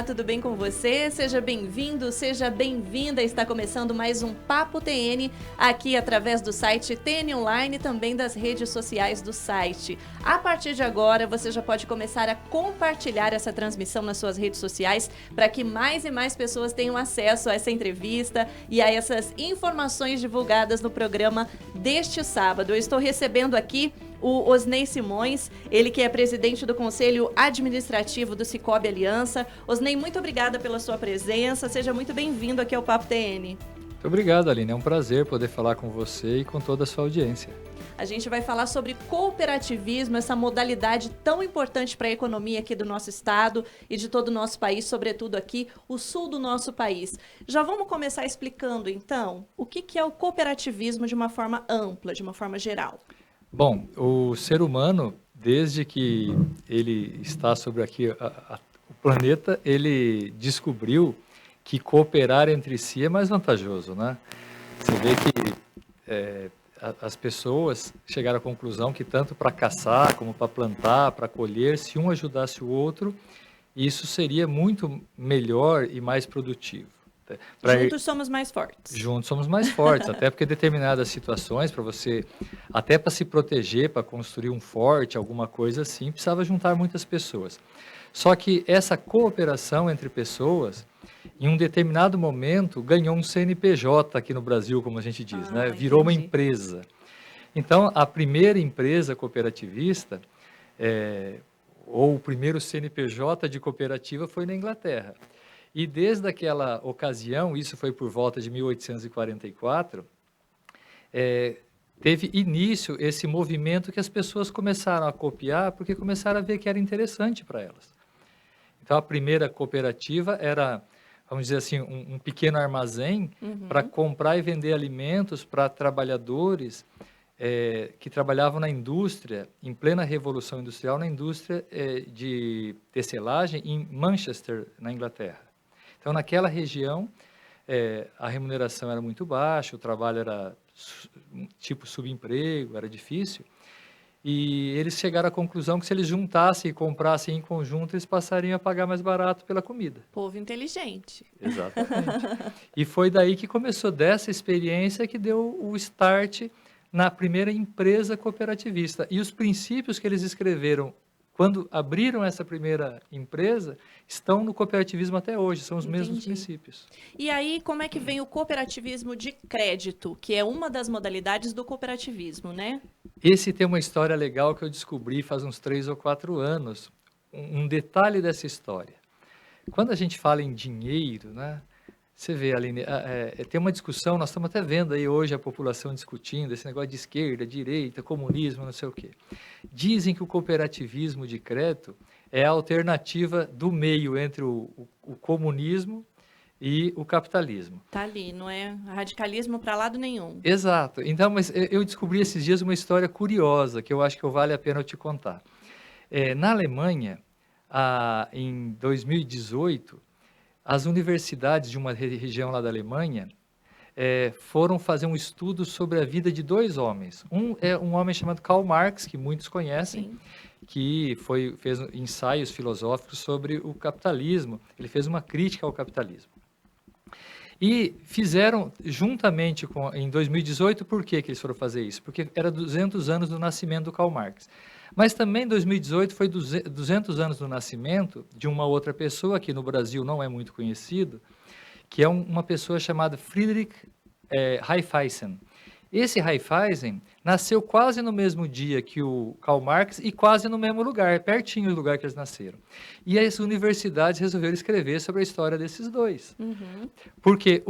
tudo bem com você? Seja bem-vindo, seja bem-vinda. Está começando mais um Papo TN aqui através do site TN Online e também das redes sociais do site. A partir de agora, você já pode começar a compartilhar essa transmissão nas suas redes sociais para que mais e mais pessoas tenham acesso a essa entrevista e a essas informações divulgadas no programa deste sábado. Eu estou recebendo aqui o Osnei Simões, ele que é presidente do Conselho Administrativo do Sicoob Aliança. Osnei, muito obrigada pela sua presença, seja muito bem-vindo aqui ao Papo TN. Muito obrigado, Aline, é um prazer poder falar com você e com toda a sua audiência. A gente vai falar sobre cooperativismo, essa modalidade tão importante para a economia aqui do nosso estado e de todo o nosso país, sobretudo aqui, o sul do nosso país. Já vamos começar explicando, então, o que é o cooperativismo de uma forma ampla, de uma forma geral. Bom, o ser humano, desde que ele está sobre aqui o planeta, ele descobriu que cooperar entre si é mais vantajoso, né? Você vê que as pessoas chegaram à conclusão que tanto para caçar, como para plantar, para colher, se um ajudasse o outro, isso seria muito melhor e mais produtivo. Juntos somos mais fortes. Juntos somos mais fortes, até porque determinadas situações, até para se proteger, para construir um forte, alguma coisa assim, precisava juntar muitas pessoas. Só que essa cooperação entre pessoas, em um determinado momento, ganhou um CNPJ aqui no Brasil, como a gente diz, né? Virou uma empresa. Então, a primeira empresa cooperativista, ou o primeiro CNPJ de cooperativa foi na Inglaterra. E desde aquela ocasião, isso foi por volta de 1844, teve início esse movimento que as pessoas começaram a copiar, porque começaram a ver que era interessante para elas. Então, a primeira cooperativa era, vamos dizer assim, um pequeno armazém para comprar e vender alimentos para trabalhadores que trabalhavam na indústria, em plena Revolução Industrial, na indústria de tecelagem em Manchester, na Inglaterra. Então, naquela região, a remuneração era muito baixa, o trabalho era tipo subemprego, era difícil, e eles chegaram à conclusão que se eles juntassem e comprassem em conjunto, eles passariam a pagar mais barato pela comida. Povo inteligente. Exatamente. E foi daí que começou, dessa experiência, que deu o start na primeira empresa cooperativista. E os princípios que eles escreveram quando abriram essa primeira empresa, estão no cooperativismo até hoje, são os mesmos princípios. E aí, como é que vem o cooperativismo de crédito, que é uma das modalidades do cooperativismo, né? Esse tem uma história legal que eu descobri faz uns 3 ou 4 anos. Um detalhe dessa história. Quando a gente fala em dinheiro, né? Você vê, Aline, tem uma discussão, nós estamos até vendo aí hoje a população discutindo esse negócio de esquerda, direita, comunismo, não sei o quê. Dizem que o cooperativismo de crédito é a alternativa do meio entre o comunismo e o capitalismo. Tá ali, não é radicalismo para lado nenhum. Exato. Então, mas eu descobri esses dias uma história curiosa que eu acho que vale a pena eu te contar. Na Alemanha, em 2018, as universidades de uma região lá da Alemanha foram fazer um estudo sobre a vida de 2 homens. Um é um homem chamado Karl Marx, que muitos conhecem, sim, que fez ensaios filosóficos sobre o capitalismo. Ele fez uma crítica ao capitalismo. E fizeram juntamente em 2018, por que eles foram fazer isso? Porque era 200 anos do nascimento do Karl Marx. Mas também em 2018 foi 200 anos do nascimento de uma outra pessoa, que no Brasil não é muito conhecido, que é uma pessoa chamada Friedrich Raiffeisen. Esse Raiffeisen nasceu quase no mesmo dia que o Karl Marx e quase no mesmo lugar, pertinho do lugar que eles nasceram. E as universidades resolveram escrever sobre a história desses dois. Porque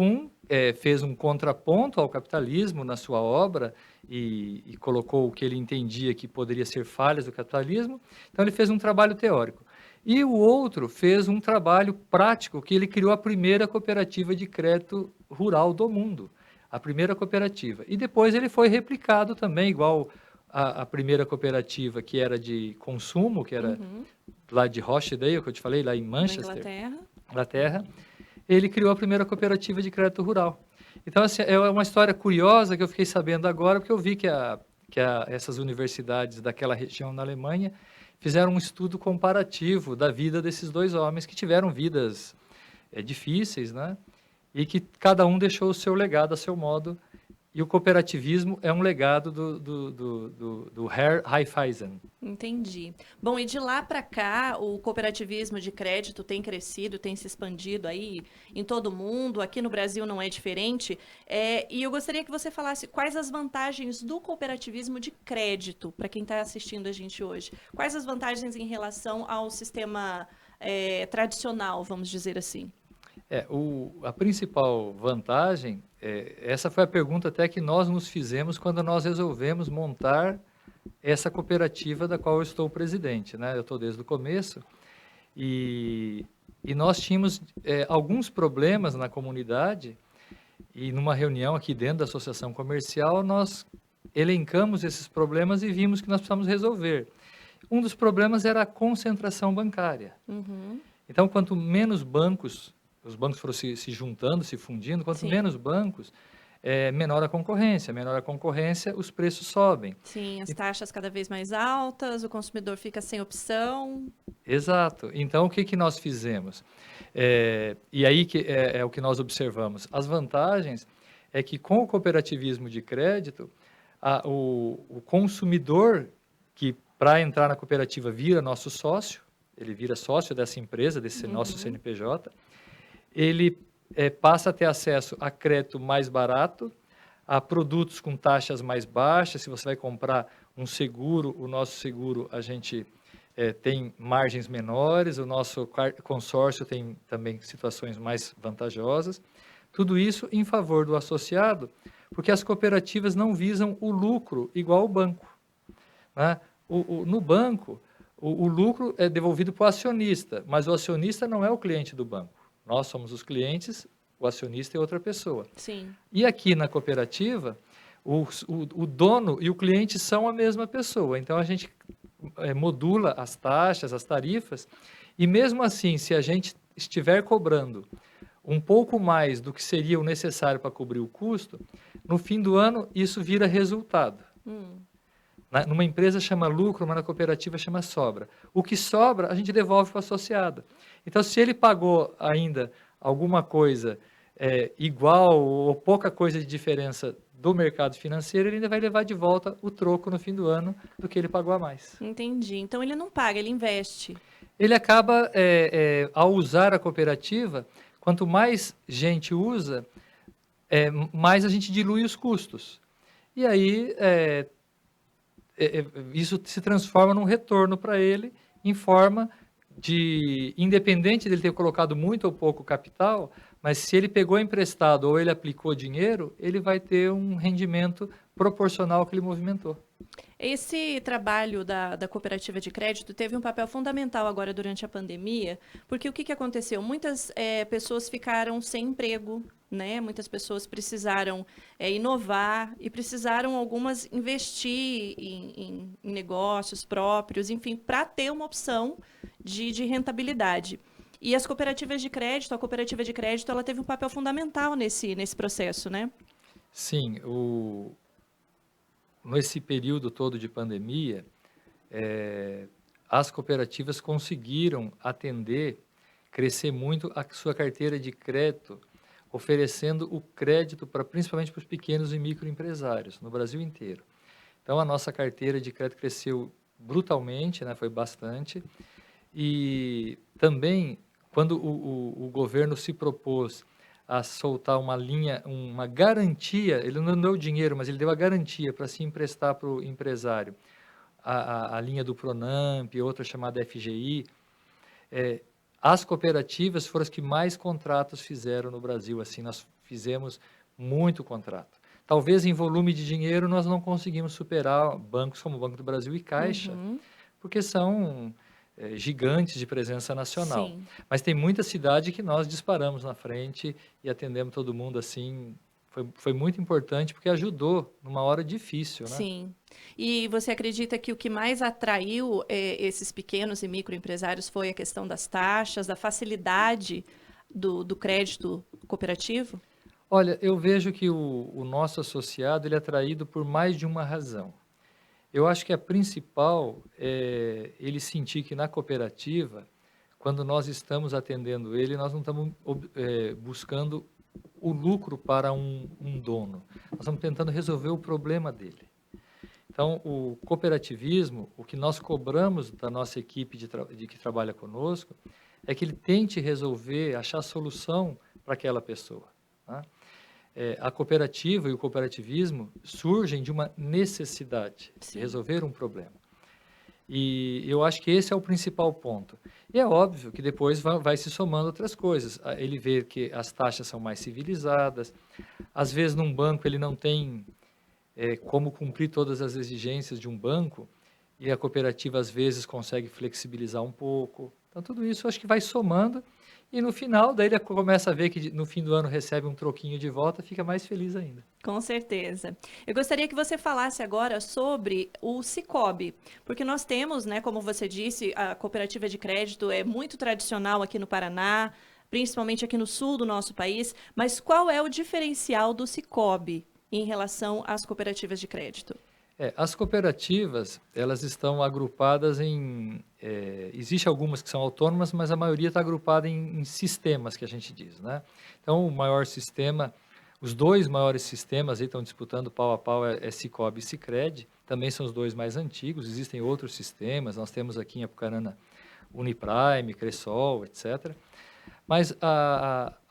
fez um contraponto ao capitalismo na sua obra e colocou o que ele entendia que poderia ser falhas do capitalismo. Então, ele fez um trabalho teórico. E o outro fez um trabalho prático, que ele criou a primeira cooperativa de crédito rural do mundo. A primeira cooperativa. E depois ele foi replicado também, igual a primeira cooperativa que era de consumo, que era lá de Rochdale, que eu te falei, lá em Manchester, Inglaterra. Ele criou a primeira cooperativa de crédito rural. Então, assim, é uma história curiosa que eu fiquei sabendo agora, porque eu vi que essas universidades daquela região na Alemanha fizeram um estudo comparativo da vida desses dois homens que tiveram vidas difíceis, né? E que cada um deixou o seu legado a seu modo. E o cooperativismo é um legado do Herr Raiffeisen. Entendi. Bom, e de lá para cá, o cooperativismo de crédito tem crescido, tem se expandido aí em todo o mundo, aqui no Brasil não é diferente. E eu gostaria que você falasse quais as vantagens do cooperativismo de crédito, para quem está assistindo a gente hoje. Quais as vantagens em relação ao sistema tradicional, vamos dizer assim? A principal vantagem, essa foi a pergunta até que nós nos fizemos quando nós resolvemos montar essa cooperativa da qual eu estou presidente, né? Eu estou desde o começo e nós tínhamos alguns problemas na comunidade e numa reunião aqui dentro da associação comercial nós elencamos esses problemas e vimos que nós precisamos resolver. Um dos problemas era a concentração bancária. Uhum. Então, quanto menos bancos, os bancos foram se juntando, se fundindo, quanto Sim. menos bancos, menor a concorrência, os preços sobem. Sim, as taxas cada vez mais altas, o consumidor fica sem opção. Exato. Então, o que nós fizemos? E aí que é o que nós observamos. As vantagens é que com o cooperativismo de crédito, o consumidor que para entrar na cooperativa vira nosso sócio, ele vira sócio dessa empresa, desse nosso CNPJ, ele passa a ter acesso a crédito mais barato, a produtos com taxas mais baixas. Se você vai comprar um seguro, o nosso seguro, a gente tem margens menores, o nosso consórcio tem também situações mais vantajosas. Tudo isso em favor do associado, porque as cooperativas não visam o lucro igual o banco, né? No banco, o lucro é devolvido para o acionista, mas o acionista não é o cliente do banco. Nós somos os clientes, o acionista é outra pessoa. Sim. E aqui na cooperativa, o dono e o cliente são a mesma pessoa. Então, a gente modula as taxas, as tarifas, e mesmo assim, se a gente estiver cobrando um pouco mais do que seria o necessário para cobrir o custo, no fim do ano, isso vira resultado. Numa empresa chama lucro, mas na cooperativa chama sobra. O que sobra, a gente devolve para o associado. Então, se ele pagou ainda alguma coisa igual ou pouca coisa de diferença do mercado financeiro, ele ainda vai levar de volta o troco no fim do ano do que ele pagou a mais. Entendi. Então, ele não paga, ele investe. Ele acaba, ao usar a cooperativa, quanto mais gente usa, mais a gente dilui os custos. E aí, isso se transforma num retorno para ele em forma de, independente dele ter colocado muito ou pouco capital, mas se ele pegou emprestado ou ele aplicou dinheiro, ele vai ter um rendimento proporcional ao que ele movimentou. Esse trabalho da cooperativa de crédito teve um papel fundamental agora durante a pandemia, porque o que aconteceu? Muitas pessoas ficaram sem emprego, né? Muitas pessoas precisaram inovar e precisaram algumas investir em negócios próprios, enfim, para ter uma opção de rentabilidade. E as cooperativas de crédito, a cooperativa de crédito, ela teve um papel fundamental nesse processo, né? Sim, nesse período todo de pandemia, as cooperativas conseguiram atender, crescer muito a sua carteira de crédito, oferecendo o crédito principalmente para os pequenos e microempresários no Brasil inteiro. Então, a nossa carteira de crédito cresceu brutalmente, né, foi bastante, e também, quando o governo se propôs a soltar uma linha, uma garantia, ele não deu dinheiro, mas ele deu a garantia para se emprestar para o empresário, a linha do Pronamp, outra chamada FGI, as cooperativas foram as que mais contratos fizeram no Brasil, assim, nós fizemos muito contrato. Talvez em volume de dinheiro nós não conseguimos superar bancos como o Banco do Brasil e Caixa, porque são gigantes de presença nacional. Sim. Mas tem muita cidade que nós disparamos na frente e atendemos todo mundo assim. Foi muito importante porque ajudou numa hora difícil, né? Sim. E você acredita que o que mais atraiu esses pequenos e microempresários foi a questão das taxas, da facilidade do crédito cooperativo? Olha, eu vejo que o nosso associado ele é atraído por mais de uma razão. Eu acho que a principal é ele sentir que na cooperativa, quando nós estamos atendendo ele, nós não estamos buscando o lucro para um dono. Nós estamos tentando resolver o problema dele. Então, o cooperativismo, o que nós cobramos da nossa equipe de que trabalha conosco, é que ele tente resolver, achar solução para aquela pessoa. Tá? A cooperativa e o cooperativismo surgem de uma necessidade de resolver um problema. E eu acho que esse é o principal ponto. E é óbvio que depois vai se somando outras coisas. Ele vê que as taxas são mais civilizadas, às vezes num banco ele não tem como cumprir todas as exigências de um banco, e a cooperativa às vezes consegue flexibilizar um pouco. Então tudo isso eu acho que vai somando, e no final, daí ele começa a ver que no fim do ano recebe um troquinho de volta, fica mais feliz ainda. Com certeza. Eu gostaria que você falasse agora sobre o Sicoob, porque nós temos, né, como você disse, a cooperativa de crédito é muito tradicional aqui no Paraná, principalmente aqui no sul do nosso país, mas qual é o diferencial do Sicoob em relação às cooperativas de crédito? As cooperativas, elas estão agrupadas existe algumas que são autônomas, mas a maioria está agrupada em sistemas, que a gente diz, né? Então, o maior sistema, os dois maiores sistemas aí estão disputando pau a pau é Sicoob e Sicredi, também são os dois mais antigos, existem outros sistemas, nós temos aqui em Apucarana Uniprime, Cressol, etc. Mas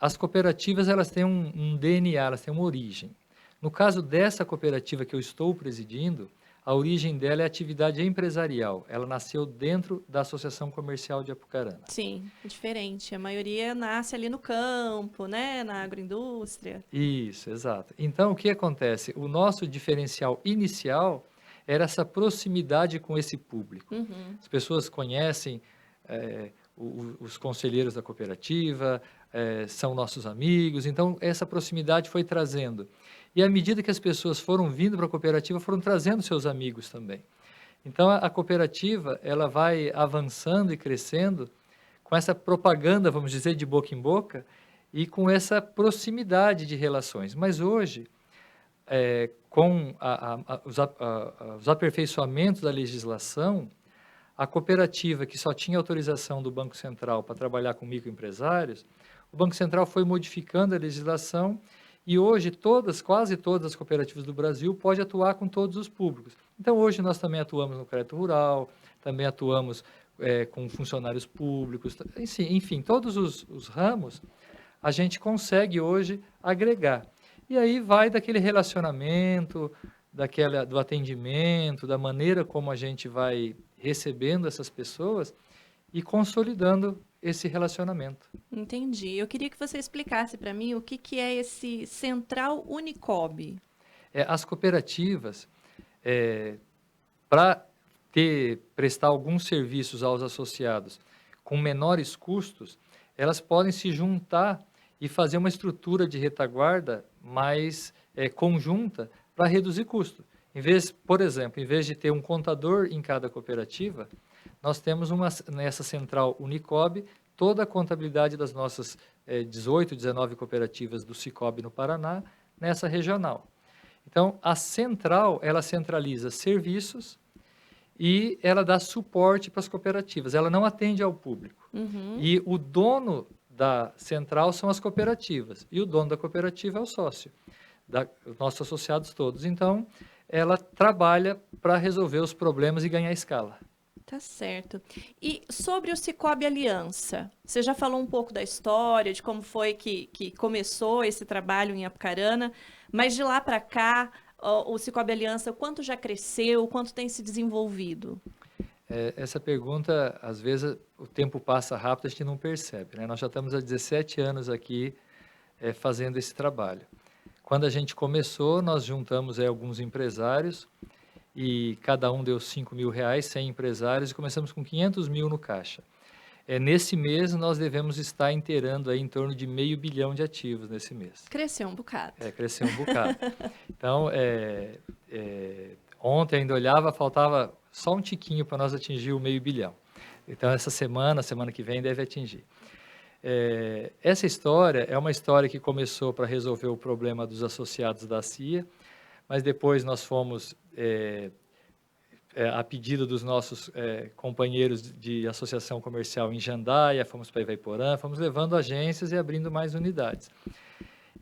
as cooperativas, elas têm um DNA, elas têm uma origem. No caso dessa cooperativa que eu estou presidindo, a origem dela é atividade empresarial. Ela nasceu dentro da Associação Comercial de Apucarana. Sim, é diferente. A maioria nasce ali no campo, né, na agroindústria. Isso, exato. Então, o que acontece? O nosso diferencial inicial era essa proximidade com esse público. Uhum. As pessoas conhecem os conselheiros da cooperativa, são nossos amigos, então essa proximidade foi trazendo. E à medida que as pessoas foram vindo para a cooperativa, foram trazendo seus amigos também. Então a cooperativa, ela vai avançando e crescendo com essa propaganda, vamos dizer, de boca em boca, e com essa proximidade de relações. Mas hoje, com os aperfeiçoamentos da legislação, a cooperativa que só tinha autorização do Banco Central para trabalhar com microempresários, o Banco Central foi modificando a legislação e hoje quase todas as cooperativas do Brasil podem atuar com todos os públicos. Então hoje nós também atuamos no crédito rural, também atuamos com funcionários públicos, enfim, todos os ramos a gente consegue hoje agregar. E aí vai daquele relacionamento, do atendimento, da maneira como a gente vai recebendo essas pessoas e consolidando esse relacionamento. Entendi. Eu queria que você explicasse para mim o que é esse Central Unicob. As cooperativas, para prestar alguns serviços aos associados com menores custos, elas podem se juntar e fazer uma estrutura de retaguarda mais conjunta para reduzir custo. Por exemplo, em vez de ter um contador em cada cooperativa, nós temos nessa central Unicob toda a contabilidade das nossas 18, 19 cooperativas do Sicoob no Paraná, nessa regional. Então, a central, ela centraliza serviços e ela dá suporte para as cooperativas. Ela não atende ao público. Uhum. E o dono da central são as cooperativas. E o dono da cooperativa é o sócio, os nossos associados todos. Então, ela trabalha para resolver os problemas e ganhar escala. Tá certo. E sobre o Sicoob Aliança, você já falou um pouco da história, de como foi que começou esse trabalho em Apucarana, mas de lá para cá, o Sicoob Aliança, quanto já cresceu, quanto tem se desenvolvido? Essa pergunta, às vezes, o tempo passa rápido, a gente não percebe, né? Nós já estamos há 17 anos aqui fazendo esse trabalho. Quando a gente começou, nós juntamos alguns empresários e cada um deu R$5.000, 100 empresários, e começamos com 500 mil no caixa. Nesse mês, nós devemos estar inteirando aí em torno de R$500 milhão de ativos nesse mês. Cresceu um bocado. Cresceu um bocado. Então, ontem ainda olhava, faltava só um tiquinho para nós atingir o R$500 milhão. Então, essa semana que vem, deve atingir. Essa história é uma história que começou para resolver o problema dos associados da CIA, mas depois nós fomos a pedido dos nossos companheiros de associação comercial em Jandaia, fomos para Ivaiporã, fomos levando agências e abrindo mais unidades.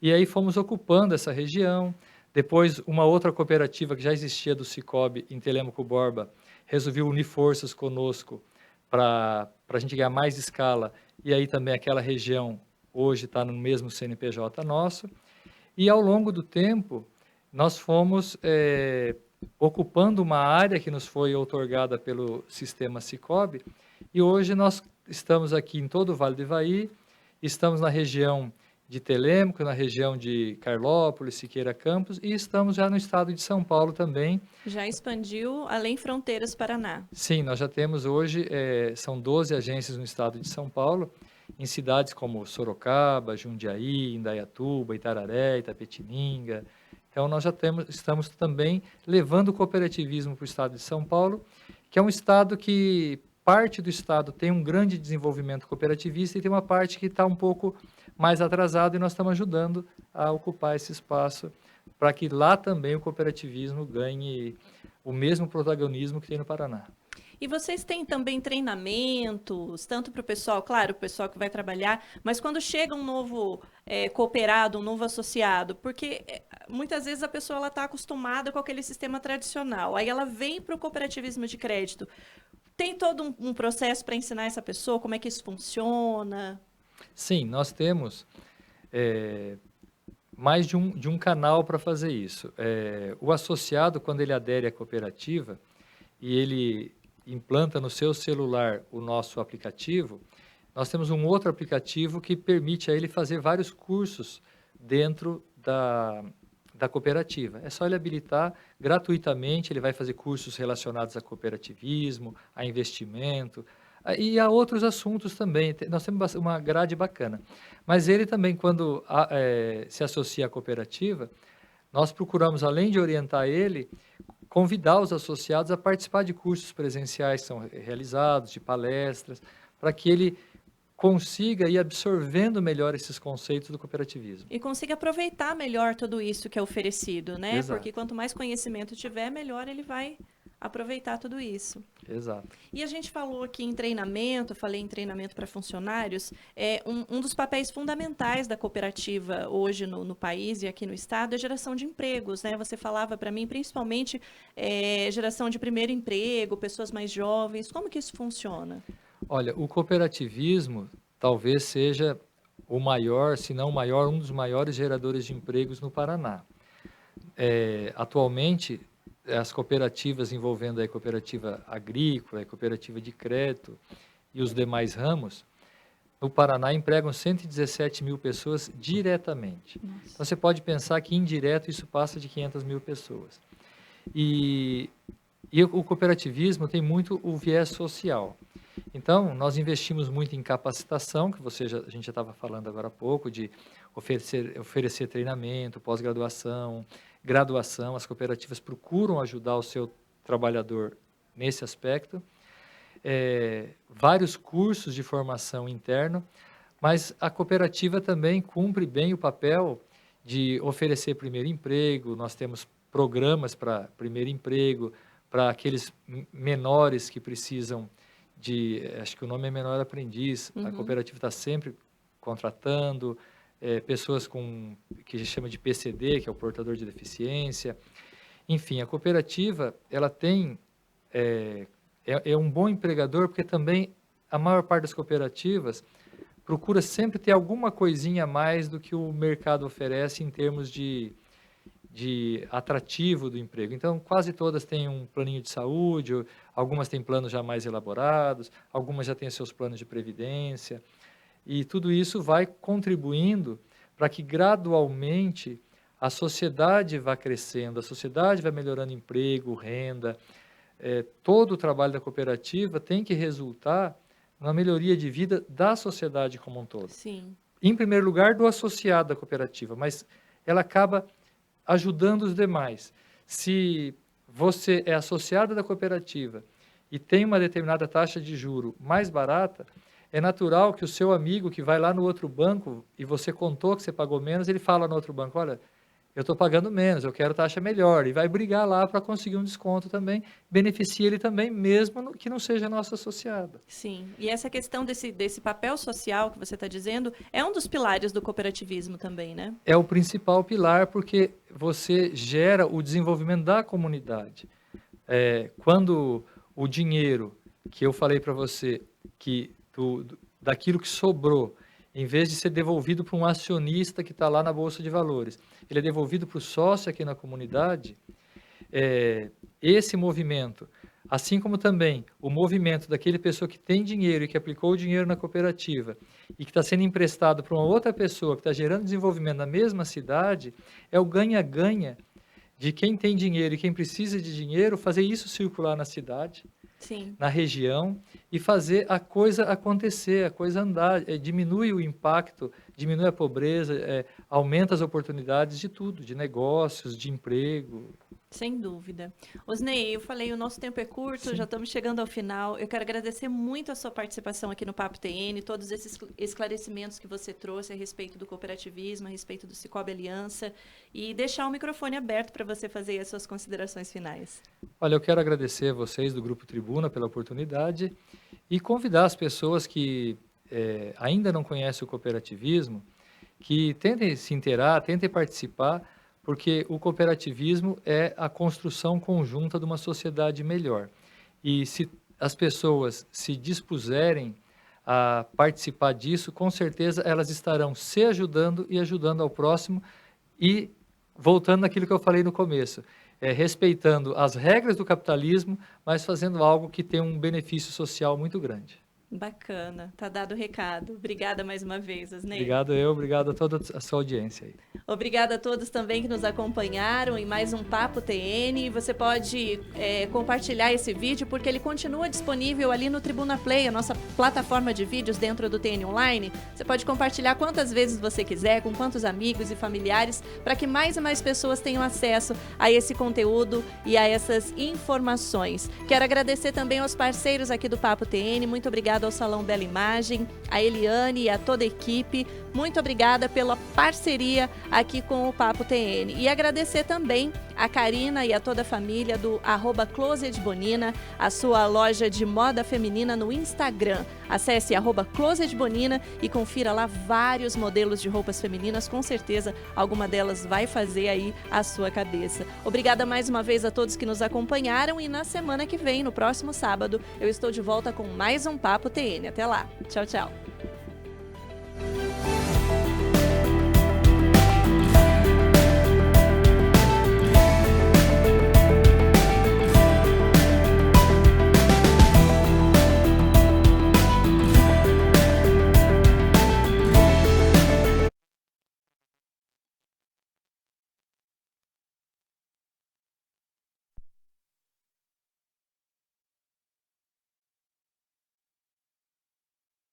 E aí fomos ocupando essa região. Depois, uma outra cooperativa que já existia do Cicobi, em Telêmaco Borba, resolveu unir forças conosco para a gente ganhar mais escala. E aí também aquela região hoje está no mesmo CNPJ nosso. E ao longo do tempo, nós fomos ocupando uma área que nos foi outorgada pelo sistema Cicobi, e hoje nós estamos aqui em todo o Vale do Ivaí, estamos na região de Telêmaco, na região de Carlópolis, Siqueira Campos, e estamos já no estado de São Paulo também. Já expandiu além fronteiras Paraná? Sim, nós já temos hoje, são 12 agências no estado de São Paulo, em cidades como Sorocaba, Jundiaí, Indaiatuba, Itararé, Itapetininga. Então, nós já estamos também levando o cooperativismo para o estado de São Paulo, que é um estado que, parte do estado tem um grande desenvolvimento cooperativista e tem uma parte que está um pouco mais atrasada, e nós estamos ajudando a ocupar esse espaço para que lá também o cooperativismo ganhe o mesmo protagonismo que tem no Paraná. E vocês têm também treinamentos, tanto para o pessoal, claro, o pessoal que vai trabalhar, mas quando chega um novo cooperado, um novo associado, porque muitas vezes a pessoa está acostumada com aquele sistema tradicional, aí ela vem para o cooperativismo de crédito. Tem todo um processo para ensinar essa pessoa, como é que isso funciona? Sim, nós temos mais de um canal para fazer isso. O associado, quando ele adere à cooperativa e ele implanta no seu celular o nosso aplicativo, nós temos um outro aplicativo que permite a ele fazer vários cursos dentro da cooperativa. É só ele habilitar gratuitamente, ele vai fazer cursos relacionados a cooperativismo, a investimento, e a outros assuntos também. Nós temos uma grade bacana. Mas ele também, quando se associa à cooperativa, nós procuramos, além de orientar ele, convidar os associados a participar de cursos presenciais que são realizados, de palestras, para que ele consiga ir absorvendo melhor esses conceitos do cooperativismo. E consiga aproveitar melhor tudo isso que é oferecido, né? Exato. Porque quanto mais conhecimento tiver, melhor ele vai aproveitar tudo isso. Exato. E a gente falou aqui em treinamento, falei em treinamento para funcionários, um dos papéis fundamentais da cooperativa hoje no país e aqui no estado é a geração de empregos, né? Você falava para mim, principalmente, geração de primeiro emprego, pessoas mais jovens, como que isso funciona? Olha, o cooperativismo talvez seja o maior, se não o maior, um dos maiores geradores de empregos no Paraná. Atualmente, as cooperativas envolvendo a cooperativa agrícola, a cooperativa de crédito e os demais ramos, no Paraná empregam 117 mil pessoas diretamente. Nossa. Então, você pode pensar que indireto isso passa de 500 mil pessoas. E o cooperativismo tem muito o viés social. Então, nós investimos muito em capacitação, que a gente já estava falando agora há pouco, de oferecer treinamento, pós-graduação, graduação. As cooperativas procuram ajudar o seu trabalhador nesse aspecto. Vários cursos de formação interna, mas a cooperativa também cumpre bem o papel de oferecer primeiro emprego. Nós temos programas para primeiro emprego, para aqueles menores que precisam acho que o nome é menor aprendiz. Uhum. A cooperativa está sempre contratando pessoas que se chama de PCD, que é o portador de deficiência. Enfim, a cooperativa ela tem um bom empregador, porque também a maior parte das cooperativas procura sempre ter alguma coisinha a mais do que o mercado oferece em termos de atrativo do emprego. Então, quase todas têm um planinho de saúde, algumas têm planos já mais elaborados, algumas já têm seus planos de previdência, e tudo isso vai contribuindo para que gradualmente a sociedade vá crescendo, a sociedade vai melhorando emprego, renda. Todo o trabalho da cooperativa tem que resultar na melhoria de vida da sociedade como um todo. Sim. Em primeiro lugar, do associado da cooperativa, mas ela acaba ajudando os demais. Se você é associado da cooperativa e tem uma determinada taxa de juro mais barata, é natural que o seu amigo que vai lá no outro banco e você contou que você pagou menos, ele fala no outro banco, olha, eu estou pagando menos, eu quero taxa melhor, e vai brigar lá para conseguir um desconto também, beneficia ele também, mesmo que não seja nosso associado. Sim, e essa questão desse papel social que você está dizendo é um dos pilares do cooperativismo também, né? É o principal pilar, porque você gera o desenvolvimento da comunidade. Quando o dinheiro que eu falei para você, que daquilo que sobrou, em vez de ser devolvido para um acionista que está lá na Bolsa de Valores, ele é devolvido para o sócio aqui na comunidade, esse movimento, assim como também o movimento daquele pessoa que tem dinheiro e que aplicou o dinheiro na cooperativa e que está sendo emprestado para uma outra pessoa que está gerando desenvolvimento na mesma cidade, é o ganha-ganha de quem tem dinheiro e quem precisa de dinheiro, fazer isso circular na cidade, Sim. na região, e fazer a coisa acontecer, a coisa andar, diminui o impacto, diminui a pobreza, aumenta as oportunidades de tudo, de negócios, de emprego. Sem dúvida. Osnei, eu falei, o nosso tempo é curto, Sim. já estamos chegando ao final. Eu quero agradecer muito a sua participação aqui no Papo TN, todos esses esclarecimentos que você trouxe a respeito do cooperativismo, a respeito do Cicobi Aliança, e deixar o microfone aberto para você fazer as suas considerações finais. Olha, eu quero agradecer a vocês do Grupo Tribuna pela oportunidade e convidar as pessoas que ainda não conhecem o cooperativismo, que tentem se inteirar, tentem participar, porque o cooperativismo é a construção conjunta de uma sociedade melhor. E se as pessoas se dispuserem a participar disso, com certeza elas estarão se ajudando e ajudando ao próximo, e voltando naquilo que eu falei no começo, respeitando as regras do capitalismo, mas fazendo algo que tem um benefício social muito grande. Bacana, tá dado o recado. Obrigada mais uma vez, Osnei. Obrigado a toda a sua audiência aí. Obrigada a todos também que nos acompanharam em mais um Papo TN. Você pode compartilhar esse vídeo porque ele continua disponível ali no Tribuna Play, a nossa plataforma de vídeos dentro do TN Online. Você pode compartilhar quantas vezes você quiser, com quantos amigos e familiares, para que mais e mais pessoas tenham acesso a esse conteúdo e a essas informações. Quero agradecer também aos parceiros aqui do Papo TN. Muito obrigada ao Salão Bela Imagem, a Eliane e a toda a equipe. Muito obrigada pela parceria aqui com o Papo TN. E agradecer também a Karina e a toda a família do @closetbonina, a sua loja de moda feminina no Instagram. Acesse @closetbonina e confira lá vários modelos de roupas femininas. Com certeza, alguma delas vai fazer aí a sua cabeça. Obrigada mais uma vez a todos que nos acompanharam e na semana que vem, no próximo sábado, eu estou de volta com mais um Papo TN. Até lá. Tchau, tchau.